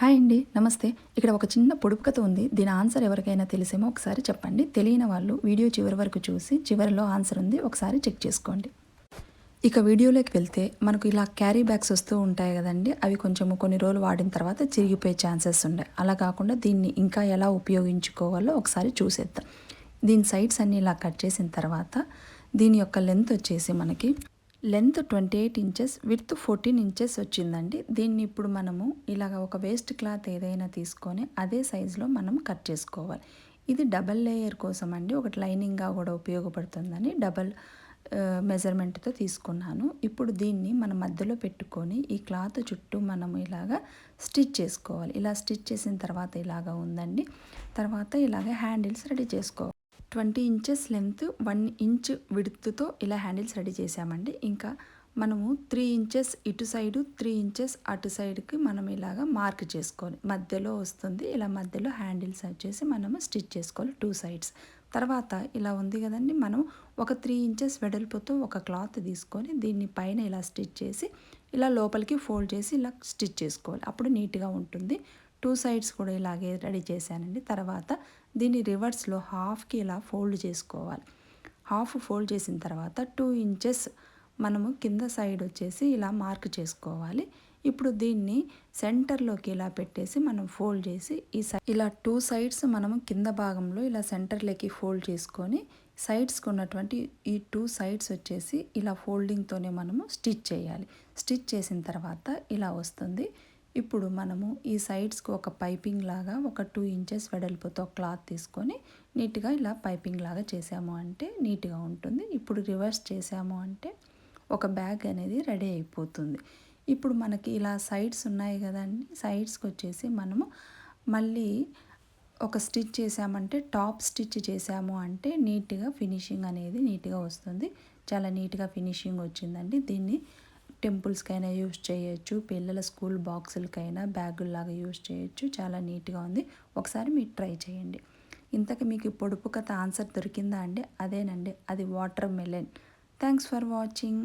Hi అండి. నమస్తే. ఇక్కడ ఒక చిన్న పొడుపు కథ ఉంది. దీని ఆన్సర్ ఎవరికైనా తెలిసేమో ఒకసారి చెప్పండి. తెలియని వాళ్ళు వీడియో చివరి వరకు చూసి చివరిలో ఆన్సర్ ఉంది ఒకసారి చెక్ చేసుకోండి. ఇక వీడియోలోకి వెళ్తే మనకు ఇలా క్యారీ బ్యాగ్స్ వస్తూ ఉంటాయి కదండి. అవి కొంచెము కొన్ని రోజులు వాడిన తర్వాత చిరిగిపోయే ఛాన్సెస్ ఉన్నాయి. అలా కాకుండా దీన్ని ఇంకా ఎలా ఉపయోగించుకోవాలో ఒకసారి చూసేద్దాం. దీని సైడ్స్ అన్నీ ఇలా కట్ చేసిన తర్వాత దీని యొక్క లెంత్ వచ్చేసి మనకి లెంత్ 28 ఇంచెస్, విడ్త్ 14 ఇంచెస్ వచ్చిందండి. దీన్ని ఇప్పుడు మనము ఇలాగ ఒక వేస్ట్ క్లాత్ ఏదైనా తీసుకొని అదే సైజులో మనం కట్ చేసుకోవాలి. ఇది డబల్ లేయర్ కోసం అండి, ఒకటి లైనింగ్గా కూడా ఉపయోగపడుతుందని డబల్ మెజర్మెంట్తో తీసుకున్నాను. ఇప్పుడు దీన్ని మన మధ్యలో పెట్టుకొని ఈ క్లాత్ చుట్టూ మనం ఇలాగా స్టిచ్ చేసుకోవాలి. ఇలా స్టిచ్ చేసిన తర్వాత ఇలాగా ఉందండి. తర్వాత ఇలాగ హ్యాండిల్స్ రెడీ చేసుకోవాలి. 20 ఇంచెస్ లెంత్, 1 ఇంచ్ విడ్త్తో ఇలా హ్యాండిల్స్ రెడీ చేసామండి. ఇంకా మనము 3 ఇంచెస్ ఇటు సైడు, 3 ఇంచెస్ అటు సైడ్కి మనం ఇలాగ మార్క్ చేసుకోవాలి. మధ్యలో వస్తుంది, ఇలా మధ్యలో హ్యాండిల్స్ వచ్చేసి మనము స్టిచ్ చేసుకోవాలి 2 సైడ్స్. తర్వాత ఇలా ఉంది కదండి, మనం ఒక 3 ఇంచెస్ వెడల్పుతో ఒక క్లాత్ తీసుకొని దీన్ని పైన ఇలా స్టిచ్ చేసి ఇలా లోపలికి ఫోల్డ్ చేసి ఇలా స్టిచ్ చేసుకోవాలి. అప్పుడు నీట్గా ఉంటుంది. 2 సైడ్స్ కూడా ఇలాగే రెడీ చేశానండి. తర్వాత దీన్ని రివర్స్లో హాఫ్కి ఇలా ఫోల్డ్ చేసుకోవాలి. హాఫ్ ఫోల్డ్ చేసిన తర్వాత 2 ఇంచెస్ మనము కింద సైడ్ వచ్చేసి ఇలా మార్క్ చేసుకోవాలి. ఇప్పుడు దీన్ని సెంటర్లోకి ఇలా పెట్టేసి మనం ఫోల్డ్ చేసి ఇలా 2 సైడ్స్ మనము కింద భాగంలో ఇలా సెంటర్లోకి ఫోల్డ్ చేసుకొని సైడ్స్కి ఉన్నటువంటి ఈ 2 సైడ్స్ వచ్చేసి ఇలా ఫోల్డింగ్తోనే మనము స్టిచ్ చేయాలి. స్టిచ్ చేసిన తర్వాత ఇలా వస్తుంది. ఇప్పుడు మనము ఈ సైడ్స్కి ఒక పైపింగ్ లాగా ఒక 2 ఇంచెస్ వెడల్పుతో క్లాత్ తీసుకొని నీట్గా ఇలా పైపింగ్ లాగా చేసాము అంటే నీట్గా ఉంటుంది. ఇప్పుడు రివర్స్ చేసాము అంటే ఒక బ్యాగ్ అనేది రెడీ అయిపోతుంది. ఇప్పుడు మనకి ఇలా సైడ్స్ ఉన్నాయి కదండి, సైడ్స్కి వచ్చేసి మనము మళ్ళీ ఒక స్టిచ్ చేసామంటే టాప్ స్టిచ్ చేసాము అంటే నీట్గా ఫినిషింగ్ అనేది నీట్గా వస్తుంది. చాలా నీట్గా ఫినిషింగ్ వచ్చిందండి. దీన్ని టెంపుల్స్కైనా యూస్ చేయొచ్చు, పిల్లల స్కూల్ బాక్సులకైనా బ్యాగుల్లాగా యూస్ చేయొచ్చు. చాలా నీట్గా ఉంది. ఒకసారి మీరు ట్రై చేయండి. ఇంతకు మీకు పొడుపు కథ ఆన్సర్ దొరికిందా అండి? అదేనండి, అది water melon. Thanks for watching.